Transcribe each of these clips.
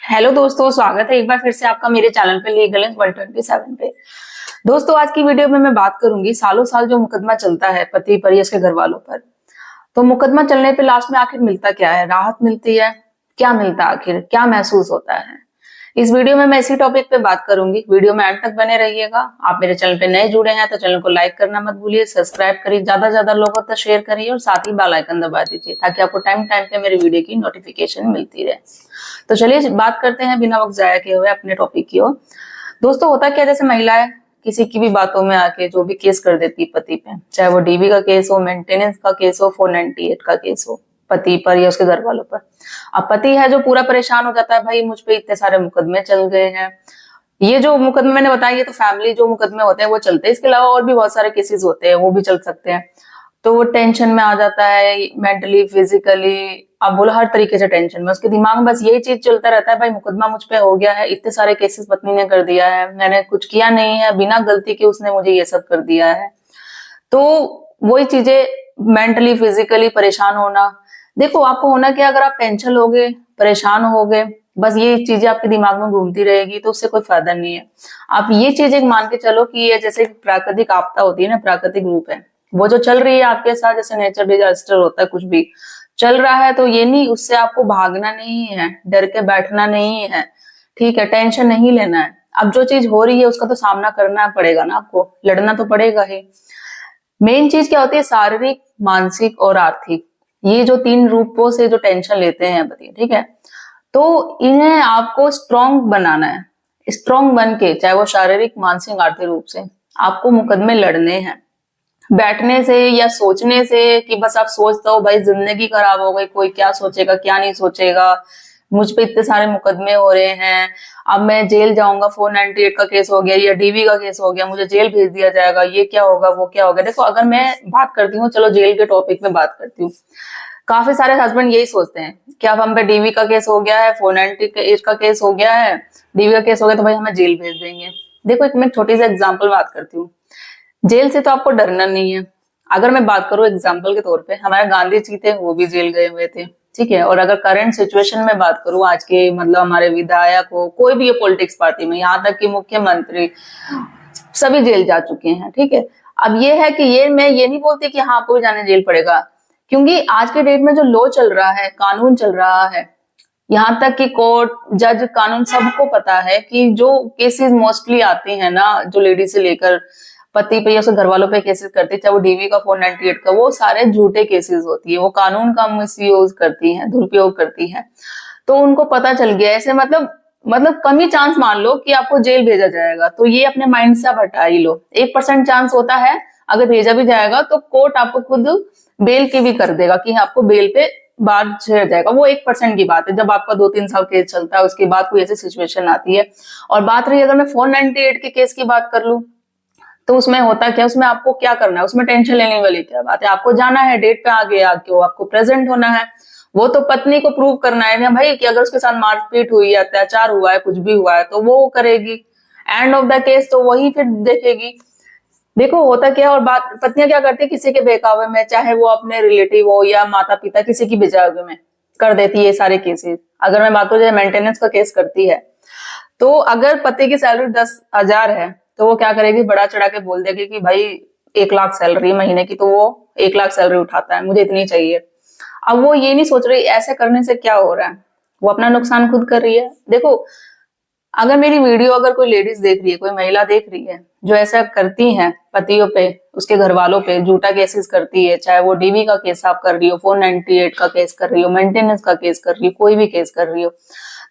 Hello दोस्तों, स्वागत है एक बार फिर से आपका मेरे चैनल पे लीगल 127 पे। दोस्तों, आज की वीडियो में मैं बात करूंगी सालों साल जो मुकदमा चलता है पति पर या उसके घर वालों पर। तो मुकदमा चलने पे लास्ट में आखिर मिलता क्या है? राहत मिलती है? क्या मिलता है? आखिर क्या महसूस होता है? इस वीडियो में मैं इसी टॉपिक पे बात करूंगी। वीडियो में एंड तक बने रहिएगा। आप मेरे चैनल पे नए जुड़े हैं तो चैनल को लाइक करना मत भूलिए, सब्सक्राइब करिए, ज्यादा से ज्यादा लोगों तक शेयर करिए और साथ ही बेल आइकन दबा दीजिए ताकि आपको टाइम टाइम पे मेरी वीडियो की नोटिफिकेशन मिलती रहे। तो चलिए बात करते हैं बिना वक्त जाया किए हुए अपने टॉपिक की ओर। दोस्तों, होता क्या, जैसे महिलाएं किसी की भी बातों में आके जो भी केस कर देती है पति पे, चाहे वो डीवी का केस हो, मेंटेनेंस का केस हो, 498 का केस हो, पति पर या उसके घर वालों पर। अब पति है जो पूरा परेशान हो जाता है, भाई मुझ पे इतने सारे मुकदमे चल गए हैं। ये जो मुकदमे मैंने बताया ये तो फैमिली जो मुकदमे होते हैं वो चलते हैं, इसके अलावा और भी बहुत सारे केसेस होते हैं वो भी चल सकते हैं। तो वो टेंशन में आ जाता है, मेंटली, फिजिकली, आप बोलो हर तरीके से टेंशन में। उसके दिमाग में बस यही चीज चलता रहता है, भाई मुकदमा मुझ पे हो गया है, इतने सारे केसेस पत्नी ने कर दिया है, मैंने कुछ किया नहीं है, बिना गलती के उसने मुझे ये सब कर दिया है। तो वही चीजें, मेंटली फिजिकली परेशान होना। देखो, आपको होना क्या, अगर आप टेंशन लोगे, परेशान होगे, बस ये चीजें आपके दिमाग में घूमती रहेगी तो उससे कोई फायदा नहीं है। आप ये चीज एक मान के चलो कि ये जैसे प्राकृतिक आपदा होती है ना, प्राकृतिक रूप है, वो जो चल रही है आपके साथ, जैसे नेचर डिजास्टर होता है, कुछ भी चल रहा है, तो ये नहीं, उससे आपको भागना नहीं है, डर के बैठना नहीं है, ठीक है, टेंशन नहीं लेना है। अब जो चीज हो रही है उसका तो सामना करना पड़ेगा ना, आपको लड़ना तो पड़ेगा ही। मेन चीज क्या होती है, शारीरिक, मानसिक और आर्थिक, ये जो तीन रूपों से जो टेंशन लेते हैं पति, ठीक है, तो इन्हें आपको स्ट्रांग बनाना है। स्ट्रांग बन के, चाहे वो शारीरिक, मानसिक, आर्थिक रूप से, आपको मुकदमे लड़ने हैं। बैठने से या सोचने से कि बस आप सोचते हो भाई जिंदगी खराब हो गई, कोई क्या सोचेगा क्या नहीं सोचेगा, मुझ पे इतने सारे मुकदमे हो रहे हैं, अब मैं जेल जाऊंगा, 498 का केस हो गया या डीवी का केस हो गया, मुझे जेल भेज दिया जाएगा, ये क्या होगा वो क्या होगा। देखो, अगर मैं बात करती हूँ, चलो जेल के टॉपिक में बात करती हूँ, काफी सारे हस्बैंड यही सोचते हैं कि अब हम पे डीवी का केस हो गया है, 498 का केस हो गया है, डीवी का केस हो गया तो भाई हमें जेल भेज देंगे। देखो, एक मैं छोटी सी एग्जाम्पल बात करती हूँ। जेल से तो आपको डरना नहीं है। अगर मैं बात करूं एग्जाम्पल के तौर पे, हमारे गांधी जी थे, वो भी जेल गए हुए थे, ठीक है। और अगर करंट सिचुएशन में बात करूं, आज के मतलब हमारे विधायक हो, कोई भी पॉलिटिक्स पार्टी में, यहाँ तक कि मुख्यमंत्री, सभी जेल जा चुके हैं, ठीक है। अब ये है कि ये मैं ये नहीं बोलती कि हाँ आपको भी जाने जेल पड़ेगा, क्योंकि आज के डेट में जो लॉ चल रहा है, कानून चल रहा है, यहाँ तक कि कोर्ट, जज, कानून, सबको पता है कि जो केसेस मोस्टली आते हैं ना, जो लेडीज से लेकर पति पे या उसके घर वालों पे केसेस करती है, चाहे वो डीवी का, 498 का, वो सारे झूठे केसेस होती है, वो कानून का मिसयूज करती हैं, दुरुपयोग करती हैं। तो उनको पता चल गया ऐसे, मतलब कम ही चांस मान लो कि आपको जेल भेजा जाएगा, तो ये अपने माइंड से आप हटा ही लो। 1% चांस होता है, अगर भेजा भी जाएगा तो कोर्ट आपको खुद बेल की भी कर देगा कि आपको बेल पे बाहर छेड़ जाएगा। वो 1% की बात है, जब आपका 2-3 साल केस चलता है उसके बाद कोई ऐसी सिचुएशन आती है। और बात रही, अगर मैं 498 के केस की बात कर लूं, तो उसमें होता क्या, उसमें आपको क्या करना है, उसमें टेंशन लेने वाली क्या बात है, आपको जाना है, डेट पे आगे आके आपको प्रेजेंट होना है। वो तो पत्नी को प्रूव करना है ना भाई, कि अगर उसके साथ मारपीट हुई है, अत्याचार हुआ है, कुछ भी हुआ है, तो वो करेगी। एंड ऑफ द केस तो वही फिर देखेगी। देखो, होता क्या है, और बात, पत्नियां क्या करती है, किसी के बहकावे में, चाहे वो अपने रिलेटिव हो या माता पिता, किसी की बचावे में कर देती है ये सारे केसेस। अगर मैं बात करूं, मेंटेनेंस का केस करती है, तो अगर पति की सैलरी 10,000 है, तो वो क्या करेगी, बड़ा चढ़ा के बोल देगी कि भाई 1 लाख सैलरी महीने की, तो वो 1 लाख सैलरी उठाता है, मुझे इतनी चाहिए। अब वो ये नहीं सोच रही ऐसे करने से क्या हो रहा है, वो अपना नुकसान खुद कर रही है। देखो, अगर मेरी वीडियो अगर कोई लेडीज देख रही है, कोई महिला देख रही है जो ऐसा करती हैं पतियों पे, उसके घर वालों पे झूठा केसेस करती है, चाहे वो डीवी का केस आप कर रही हो, 498 का केस कर रही हो, मेंटेनेंस का केस कर रही हो, कोई भी केस कर रही हो,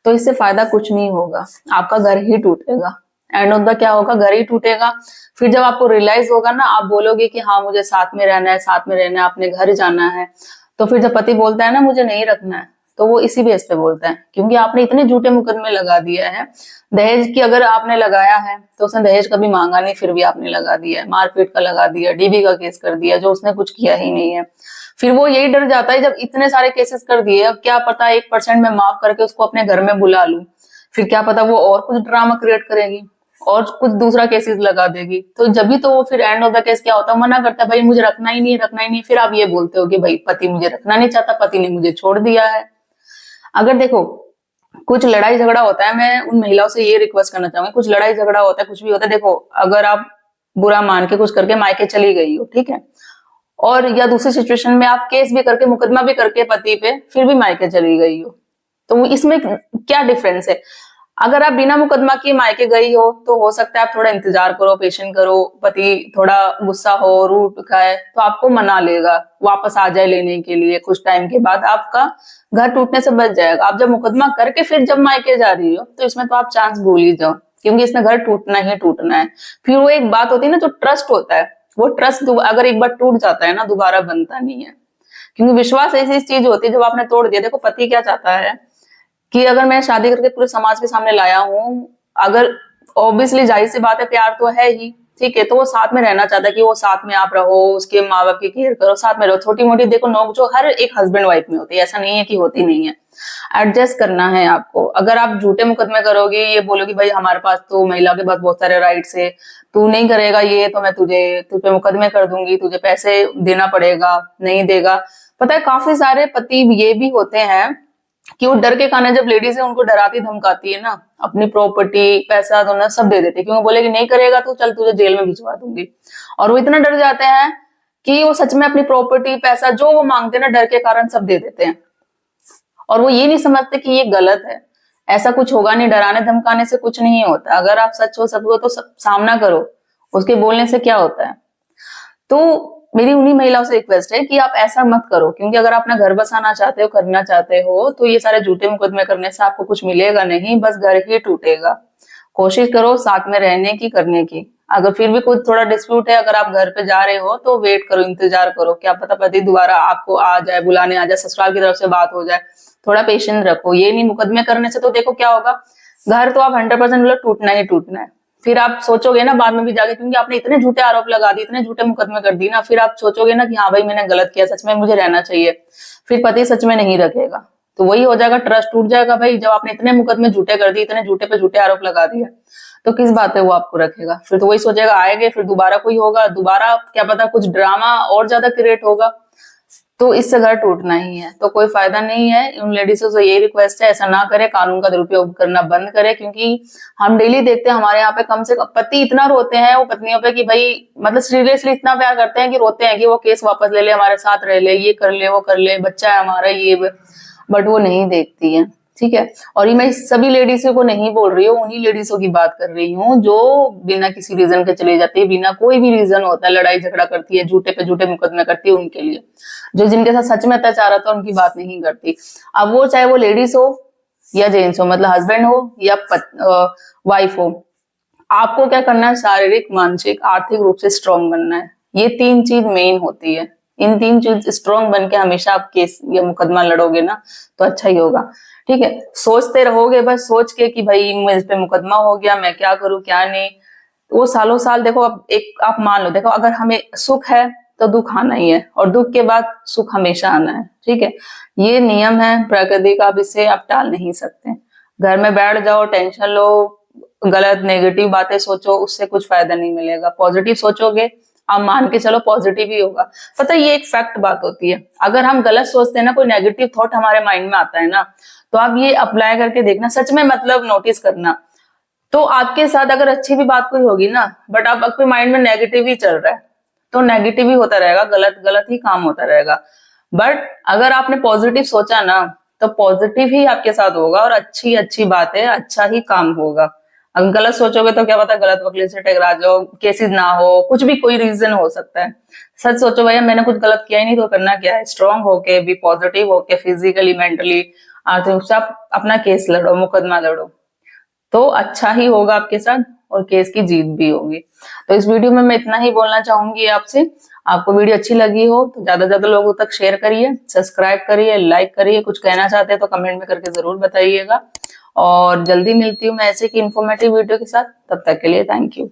तो इससे फायदा कुछ नहीं होगा, आपका घर ही टूटेगा। एंड ऑफ द क्या होगा, घर ही टूटेगा। फिर जब आपको रियलाइज होगा ना, आप बोलोगे कि हाँ मुझे साथ में रहना है, साथ में रहना है, अपने घर जाना है। तो फिर जब पति बोलता है ना मुझे नहीं रखना है, तो वो इसी बेस पे बोलता है, क्योंकि आपने इतने झूठे मुकदमे लगा दिया है। दहेज की अगर आपने लगाया है तो उसने दहेज कभी मांगा नहीं, फिर भी आपने लगा दिया है। मारपीट का लगा दिया, डीवी का केस कर दिया, जो उसने कुछ किया ही नहीं है। फिर वो यही डर जाता है, जब इतने सारे केसेस कर दिए, अब क्या पता 1% में माफ करके उसको अपने घर में बुला लूं, फिर क्या पता वो और कुछ ड्रामा क्रिएट करेगी और कुछ दूसरा केसेस लगा देगी। तो जब भी तो वो फिर एंड ऑफ द केस क्या होता है, मना करता है, भाई मुझे रखना ही नहीं, रखना ही नहीं। फिर आप ये बोलते हो कि भाई पति मुझे रखना नहीं चाहता, पति ने मुझे छोड़ दिया है। अगर देखो, कुछ लड़ाई झगड़ा होता है, मैं उन महिलाओं से ये रिक्वेस्ट करना चाहूंगी, कुछ लड़ाई झगड़ा होता है, कुछ भी होता है, देखो अगर आप बुरा मान के कुछ करके मायके चली गई हो, ठीक है, और या दूसरी सिचुएशन में आप केस भी करके मुकदमा भी करके पति पे फिर भी मायके चली गई हो, तो इसमें क्या डिफरेंस है? अगर आप बिना मुकदमा किए मायके गई हो तो हो सकता है आप थोड़ा इंतजार करो, पेशेंट करो, पति थोड़ा गुस्सा हो, रूठ खाए तो आपको मना लेगा, वापस आ जाए लेने के लिए, कुछ टाइम के बाद आपका घर टूटने से बच जाएगा। आप जब मुकदमा करके फिर जब मायके जा रही हो तो इसमें तो आप चांस भूल ही जाओ, क्योंकि इसमें घर टूटना ही टूटना है। फिर वो एक बात होती है ना, जो ट्रस्ट होता है, वो ट्रस्ट अगर एक बार टूट जाता है ना, दोबारा बनता नहीं है, क्योंकि विश्वास ऐसी चीज होती है जब आपने तोड़ दिया। देखो पति क्या चाहता है कि अगर मैं शादी करके पूरे समाज के सामने लाया हूँ, अगर ऑब्वियसली जाहिर सी बात है प्यार तो है ही, ठीक है, तो वो साथ में रहना चाहता है कि वो साथ में आप रहो, उसके माँ बाप की केयर करो, साथ में रहो। छोटी मोटी देखो नोक जो हर एक हस्बैंड वाइफ में होती है, ऐसा नहीं है कि होती नहीं है, एडजस्ट करना है आपको। अगर आप झूठे मुकदमे करोगे, ये बोलोगे भाई हमारे पास तो महिला के पास बहुत सारे राइट्स है, तू नहीं करेगा ये तो मैं तुझ पे मुकदमे कर दूंगी, तुझे पैसे देना पड़ेगा, नहीं देगा। पता है काफी सारे पति ये भी होते हैं कि वो डर के कारण, जब लेडीज है उनको डराती धमकाती है ना, अपनी प्रॉपर्टी पैसा दोनों सब दे देते, क्योंकि बोले कि नहीं करेगा तो चल तुझे जेल में भिजवा दूंगी। और वो इतना डर जाते हैं कि वो सच में अपनी प्रॉपर्टी पैसा जो वो मांगते हैं ना, डर के कारण सब दे देते हैं। और वो ये नहीं समझते कि ये गलत है, ऐसा कुछ होगा नहीं, डराने धमकाने से कुछ नहीं होता। अगर आप सच हो सबको तो सामना करो, उसके बोलने से क्या होता है। तो मेरी उन्हीं महिलाओं से रिक्वेस्ट है कि आप ऐसा मत करो, क्योंकि अगर आप अपना घर बसाना चाहते हो, करना चाहते हो, तो ये सारे झूठे मुकदमे करने से आपको कुछ मिलेगा नहीं, बस घर ही टूटेगा। कोशिश करो साथ में रहने की, करने की। अगर फिर भी कुछ थोड़ा डिस्प्यूट है, अगर आप घर पे जा रहे हो तो वेट करो, इंतजार करो, क्या पता पति दोबारा आपको आ जाए, बुलाने आ जाए, ससुराल की तरफ से बात हो जाए। थोड़ा पेशेंस रखो, ये नहीं मुकदमे करने से तो देखो क्या होगा, घर तो आप 100% टूटना ही टूटना है। फिर आप सोचोगे ना बाद में भी जाके, क्योंकि आपने इतने झूठे आरोप लगा दिए, इतने झूठे मुकदमे कर दिए ना, फिर आप सोचोगे ना कि हाँ भाई मैंने गलत किया, सच में मुझे रहना चाहिए, फिर पति सच में नहीं रखेगा, तो वही हो जाएगा, ट्रस्ट टूट जाएगा भाई। जब आपने इतने मुकदमे झूठे कर दिए, इतने झूठे पे झूठे आरोप लगा दिए, तो किस बात पे वो आपको रखेगा? फिर तो वही सोचेगा आएंगे, फिर दोबारा कोई होगा, दोबारा क्या पता कुछ ड्रामा और ज्यादा क्रिएट होगा, तो इससे घर टूटना ही है, तो कोई फायदा नहीं है। उन लेडीजों से यही रिक्वेस्ट है, ऐसा ना करे, कानून का दुरुपयोग करना बंद करे, क्योंकि हम डेली देखते हैं हमारे यहाँ पे कम से कम पति इतना रोते हैं वो पत्नियों पे कि भाई मतलब सीरियसली इतना प्यार करते हैं कि रोते हैं कि वो केस वापस ले ले, हमारे साथ रह ले, ये कर ले, वो कर ले, बच्चा है हमारा ये, बट वो नहीं देखती है, ठीक है। और ये मैं सभी लेडीजों को नहीं बोल रही हूँ, उन्हीं लेडीजों की बात कर रही हूँ जो बिना किसी रीजन के चले जाती है, बिना कोई भी रीजन होता है लड़ाई झगड़ा करती है, झूठे पे झूठे मुकदमे करती है, उनके लिए। जो जिनके साथ सच में अत्याचार होता है उनकी बात नहीं करती। अब वो चाहे वो लेडीज हो या जेंट्स हो, मतलब हस्बैंड हो या वाइफ हो, आपको क्या करना है, शारीरिक मानसिक आर्थिक रूप से स्ट्रांग बनना है। ये तीन चीज मेन होती है, इन तीन चीज स्ट्रांग बन के हमेशा आप केस या मुकदमा लड़ोगे ना तो अच्छा ही होगा, ठीक है। सोचते रहोगे बस सोच के कि भाई मुझ पे मुकदमा हो गया, मैं क्या करूं क्या नहीं, वो सालों साल देखो। अब एक आप मान लो, देखो अगर हमें सुख है तो दुख आना ही है, और दुख के बाद सुख हमेशा आना है, ठीक है। ये नियम है प्रकृति का, अब इसे आप टाल नहीं सकते। घर में बैठ जाओ, टेंशन लो, गलत नेगेटिव बातें सोचो, उससे कुछ फायदा नहीं मिलेगा। पॉजिटिव सोचोगे, आप मान के चलो पॉजिटिव ही होगा। पता है ये एक फैक्ट बात होती है, अगर हम गलत सोचते हैं ना, कोई नेगेटिव थॉट हमारे माइंड में आता है ना, तो आप ये अप्लाई करके देखना, सच में मतलब नोटिस करना, तो आपके साथ अगर अच्छी भी बात कोई होगी ना, बट आप आपके माइंड में नेगेटिव ही चल रहा है, तो नेगेटिव ही होता रहेगा, गलत गलत ही काम होता रहेगा। बट अगर आपने पॉजिटिव सोचा ना, तो पॉजिटिव ही आपके साथ होगा, और अच्छी अच्छी बातें, अच्छा ही काम होगा। अगर गलत सोचोगे तो क्या पता गलत वकील से टकरा जाओ, केसेस ना हो, कुछ भी कोई रीजन हो सकता है। सच सोचो भैया मैंने कुछ गलत किया ही नहीं, तो करना क्या है, स्ट्रांग होके, बी पॉजिटिव होके, फिजिकली मेंटली आर्थिक रूप से आप अपना केस लड़ो, मुकदमा लड़ो, तो अच्छा ही होगा आपके साथ, और केस की जीत भी होगी। तो इस वीडियो में मैं इतना ही बोलना चाहूंगी आपसे। आपको वीडियो अच्छी लगी हो तो ज्यादा से ज्यादा लोगों तक शेयर करिए, सब्सक्राइब करिए, लाइक करिए, कुछ कहना चाहते हैं तो कमेंट में करके जरूर बताइएगा। और जल्दी मिलती हूँ मैं ऐसे की इन्फॉर्मेटिव वीडियो के साथ, तब तक के लिए थैंक यू।